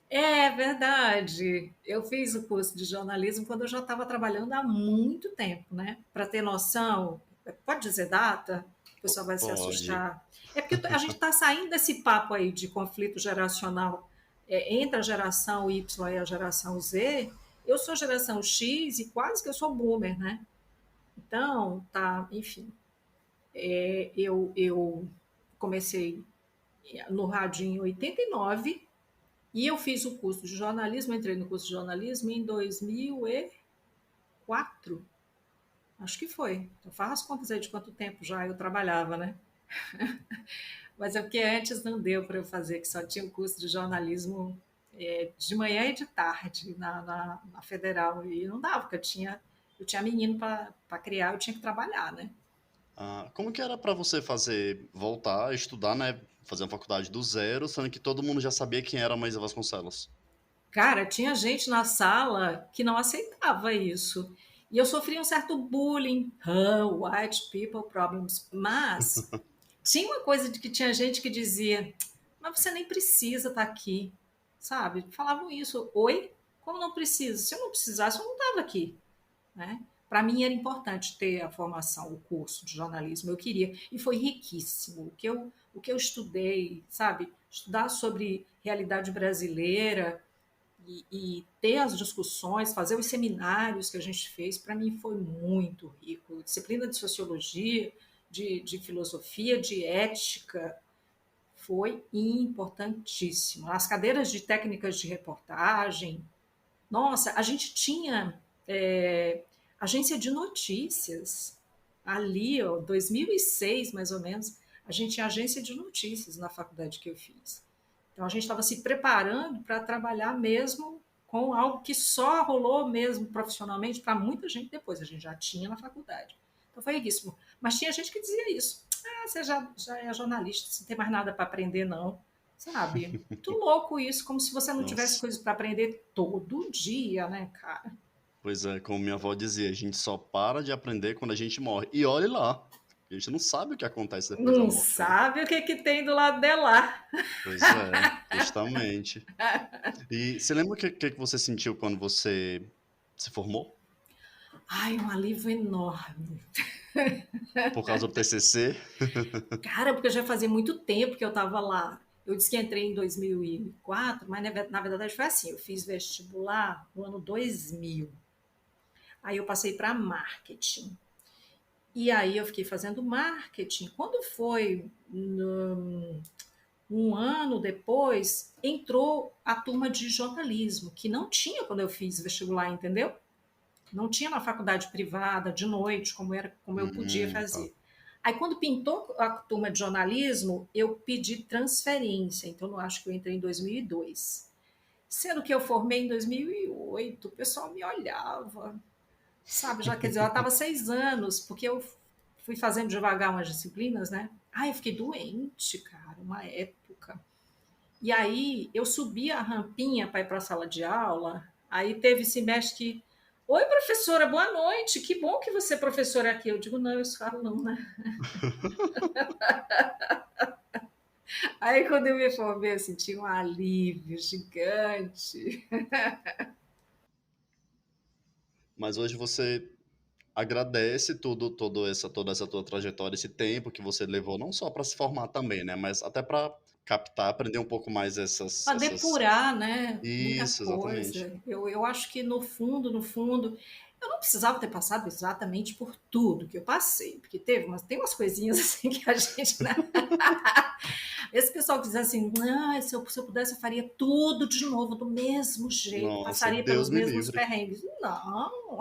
É verdade. Eu fiz o curso de jornalismo quando eu já estava trabalhando há muito tempo, né? Para ter noção, pode dizer data? O pessoal vai se Pode. assustar. É porque a gente está saindo desse papo aí de conflito geracional entre a geração Y e a geração Z. Eu sou geração X e quase que eu sou boomer, né? Então, tá, enfim. Eu comecei no rádio em 89 e eu fiz o curso de jornalismo, entrei no curso de jornalismo em 2004, acho que foi. Então faz as contas aí de quanto tempo já eu trabalhava, né? Mas é porque antes não deu para eu fazer, que só tinha o curso de jornalismo de manhã e de tarde na Federal. E não dava, porque eu tinha menino para criar, eu tinha que trabalhar, né? Ah, como que era para você fazer, voltar a estudar, né? Fazer uma faculdade do zero, sendo que todo mundo já sabia quem era a Maísa Vasconcelos? Cara, tinha gente na sala que não aceitava isso. E eu sofria um certo bullying, white people problems. Mas tinha uma coisa de que tinha gente que dizia, mas você nem precisa estar aqui, sabe? Falavam isso, oi? Como não precisa? Se eu não precisasse, eu não estava aqui, né? Para mim era importante ter a formação, o curso de jornalismo, eu queria, e foi riquíssimo. O que eu estudei, sabe? Estudar sobre realidade brasileira, e ter as discussões, fazer os seminários que a gente fez, para mim foi muito rico. Disciplina de sociologia, de filosofia, de ética, foi importantíssimo. As cadeiras de técnicas de reportagem, nossa, a gente tinha agência de notícias. Ali, ó, 2006 mais ou menos, a gente tinha agência de notícias na faculdade que eu fiz. Então a gente estava se preparando para trabalhar mesmo com algo que só rolou mesmo profissionalmente para muita gente depois. A gente já tinha na faculdade. Então foi riquíssimo. Mas tinha gente que dizia isso. Ah, você já é jornalista, você não tem mais nada para aprender, não. Sabe? Muito louco isso, como se você não tivesse Nossa. coisas para aprender todo dia, né, cara? Pois é, como minha avó dizia, a gente só para de aprender quando a gente morre. E olhe lá, a gente não sabe o que acontece depois da Não morte, né? sabe o que, que tem do lado de lá. Pois é, justamente. E você lembra o que você sentiu quando você se formou? Ai, um alívio enorme. Por causa do TCC? Cara, porque já fazia muito tempo que eu estava lá. Eu disse que entrei em 2004, mas na verdade foi assim: eu fiz vestibular no ano 2000. Aí eu passei para marketing. E aí eu fiquei fazendo marketing. Quando foi um ano depois, entrou a turma de jornalismo, que não tinha quando eu fiz vestibular, entendeu? Não tinha na faculdade privada, de noite, como eu podia Tá. fazer. Aí, quando pintou a turma de jornalismo, eu pedi transferência. Então, eu acho que eu entrei em 2002. Sendo que eu formei em 2008, o pessoal me olhava, sabe? Já quer dizer, eu estava 6 anos, porque eu fui fazendo devagar umas disciplinas, né? Eu fiquei doente, cara, uma época. E aí, eu subi a rampinha para ir para a sala de aula. Aí, teve semestre que Oi, professora, boa noite. Que bom que você é professora aqui. Eu digo, não, eu sou aluna. Aí, quando eu me formei, eu senti um alívio gigante. Mas hoje você agradece toda essa tua trajetória, esse tempo que você levou, não só para se formar também, né? Mas até para captar, aprender um pouco mais Para essas... depurar, né? Muita Isso, exatamente. coisa. Eu acho que no fundo, eu não precisava ter passado exatamente por tudo que eu passei, porque tem umas coisinhas assim que a gente, né? Esse pessoal que diz assim, ah, se eu pudesse, eu faria tudo de novo, do mesmo jeito, Nossa, passaria Deus pelos me mesmos livre. perrengues. Não,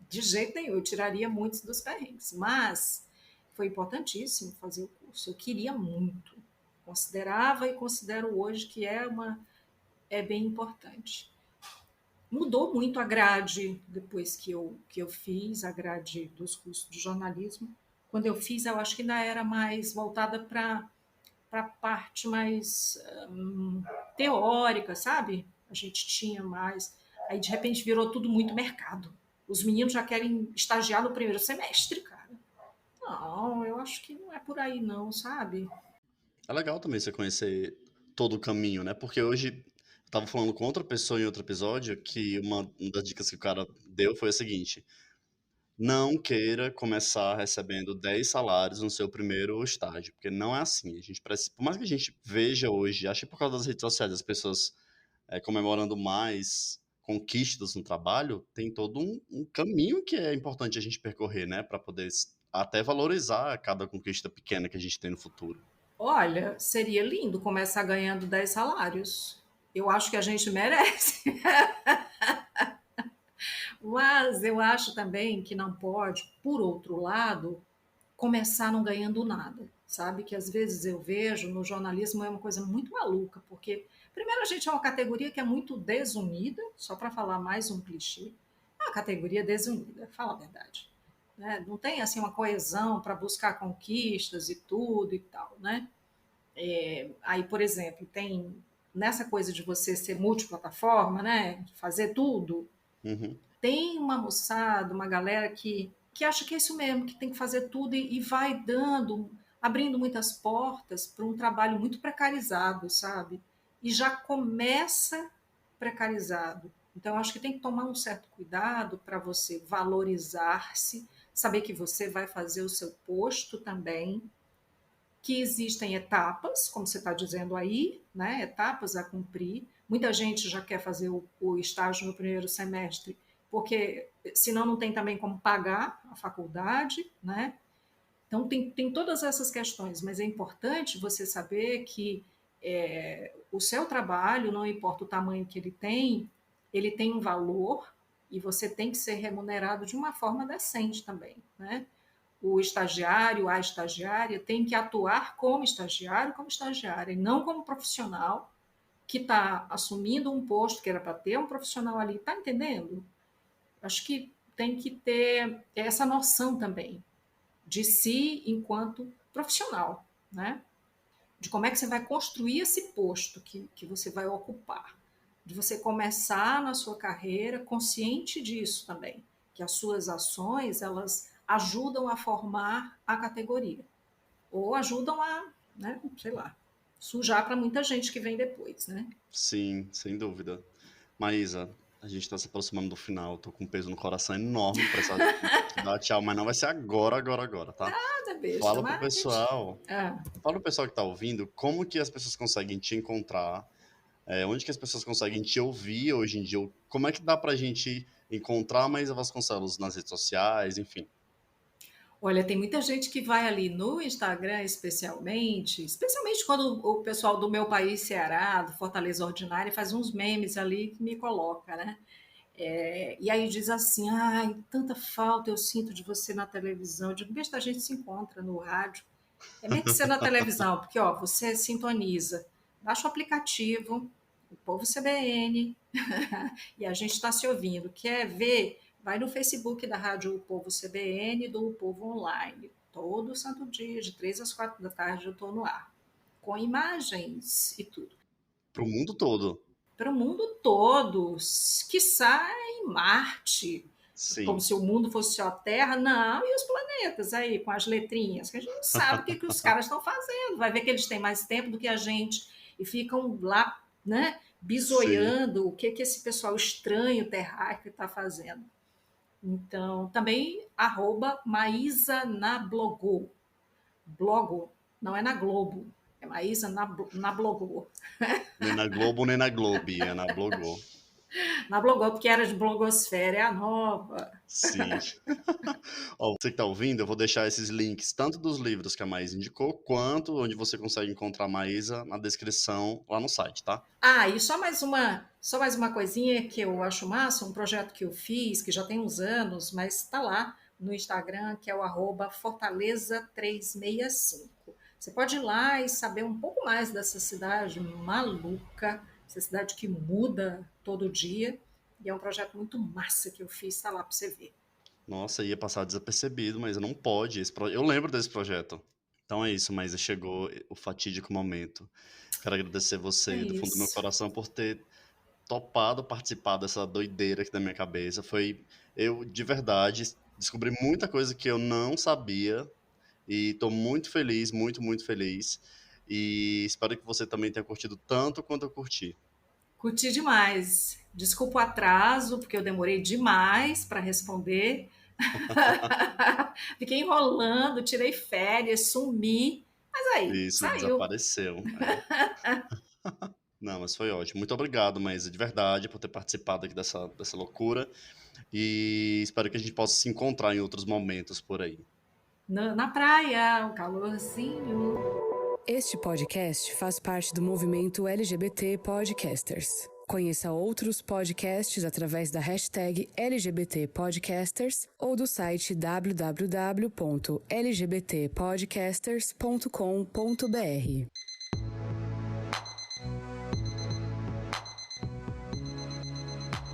de jeito nenhum, eu tiraria muitos dos perrengues, mas foi importantíssimo fazer o curso. Eu queria muito, considerava e considero hoje que é bem importante. Mudou muito a grade depois que eu fiz a grade dos cursos de jornalismo. Quando eu fiz, eu acho que ainda era mais voltada para a parte mais teórica, sabe? A gente tinha mais. Aí, de repente, virou tudo muito mercado. Os meninos já querem estagiar no primeiro semestre, cara. Não, eu acho que não é por aí, não, sabe? É legal também você conhecer todo o caminho, né? Porque hoje eu tava falando com outra pessoa em outro episódio que uma das dicas que o cara deu foi a seguinte: não queira começar recebendo 10 salários no seu primeiro estágio, porque não é assim. A gente precisa, por mais que a gente veja hoje, acho que por causa das redes sociais, as pessoas comemorando mais conquistas no trabalho, tem todo um caminho que é importante a gente percorrer, né? Para poder até valorizar cada conquista pequena que a gente tem no futuro. Olha, seria lindo começar ganhando 10 salários. Eu acho que a gente merece. Mas eu acho também que não pode, por outro lado, começar não ganhando nada. Sabe que às vezes eu vejo no jornalismo é uma coisa muito maluca, porque primeiro a gente é uma categoria que é muito desunida, só para falar mais um clichê, é uma categoria desunida, fala a verdade. Né? Não tem assim uma coesão para buscar conquistas e tudo e tal, né? Aí, por exemplo, tem nessa coisa de você ser multiplataforma, né? Fazer tudo, Uhum. tem uma moçada, uma galera que acha que é isso mesmo, que tem que fazer tudo e vai dando, abrindo muitas portas para um trabalho muito precarizado, sabe? E já começa precarizado. Então, acho que tem que tomar um certo cuidado para você valorizar-se, saber que você vai fazer o seu posto também, que existem etapas, como você está dizendo aí, né? Etapas a cumprir. Muita gente já quer fazer o estágio no primeiro semestre, porque senão não tem também como pagar a faculdade, né? Então tem todas essas questões, mas é importante você saber que o seu trabalho, não importa o tamanho que ele tem um valor e você tem que ser remunerado de uma forma decente também, né? O estagiário, a estagiária, tem que atuar como estagiário, como estagiária, e não como profissional que está assumindo um posto que era para ter um profissional ali. Está entendendo? Acho que tem que ter essa noção também de si enquanto profissional, né? De como é que você vai construir esse posto que você vai ocupar. De você começar na sua carreira consciente disso também, que as suas ações, elas ajudam a formar a categoria ou ajudam a, né, sei lá, sujar para muita gente que vem depois, né? Sim, sem dúvida. Maísa, a gente está se aproximando do final. Tô com um peso no coração enorme para te dar tchau, mas não vai ser agora, agora, agora, tá? Nada besta, Fala pro mas a gente. pessoal, Ah, fala pro pessoal que tá ouvindo, como que as pessoas conseguem te encontrar, onde que as pessoas conseguem te ouvir hoje em dia, como é que dá pra gente encontrar a Maísa Vasconcelos nas redes sociais, enfim. olha, tem muita gente que vai ali no Instagram, especialmente quando o pessoal do meu país, Ceará, do Fortaleza Ordinária, faz uns memes ali que me coloca, né? E aí diz assim, ai, tanta falta eu sinto de você na televisão. Eu digo, besta, a gente se encontra no rádio. É mesmo que ser na televisão, porque ó, você sintoniza, baixa o aplicativo, o Povo CBN, e a gente está se ouvindo. Quer ver? Vai no Facebook da Rádio O Povo CBN e do O Povo Online. Todo santo dia, de 3 às 4 da tarde, eu estou no ar. Com imagens e tudo. Pro mundo todo. Para o mundo todo, quiçá em Marte, como Sim, se o mundo fosse só a Terra. Não, e os planetas aí, com as letrinhas, que a gente não sabe o que os caras estão fazendo. Vai ver que eles têm mais tempo do que a gente e ficam lá, né, sim. bisoiando o que esse pessoal estranho terráqueo está fazendo. Então, também Maísa na Blogô. Blogo, não é na Globo, é Maísa na Blogô. Nem na Globo, nem na Globe, é na Blogô. Na Blogô, porque era de blogosfera, é a nova. Sim. Ó, você que tá ouvindo, eu vou deixar esses links, tanto dos livros que a Maísa indicou, quanto onde você consegue encontrar a Maísa na descrição lá no site, tá? Ah, e só mais uma coisinha que eu acho massa, um projeto que eu fiz, que já tem uns anos, mas está lá no Instagram, que é o @fortaleza365. Você pode ir lá e saber um pouco mais dessa cidade maluca, essa cidade que muda todo dia. E é um projeto muito massa que eu fiz, está lá para você ver. Nossa, ia passar desapercebido, mas não pode. Eu lembro desse projeto. Então é isso, mas chegou o fatídico momento. Quero agradecer É você do fundo do meu isso. coração por ter topado participar dessa doideira aqui da minha cabeça. Eu de verdade descobri muita coisa que eu não sabia e tô muito feliz, muito, muito feliz. E espero que você também tenha curtido tanto quanto eu curti. Curti demais. Desculpa o atraso, porque eu demorei demais para responder. Fiquei enrolando, tirei férias, sumi, mas aí, Isso saiu. desapareceu. É. Não, mas foi ótimo. Muito obrigado, Maísa, de verdade, por ter participado aqui dessa loucura. E espero que a gente possa se encontrar em outros momentos por aí. Na praia, um calorzinho. Este podcast faz parte do movimento LGBT Podcasters. Conheça outros podcasts através da hashtag LGBT Podcasters ou do site www.lgbtpodcasters.com.br.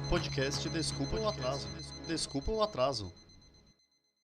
Podcast Desculpa o Atraso. Desculpa o Atraso.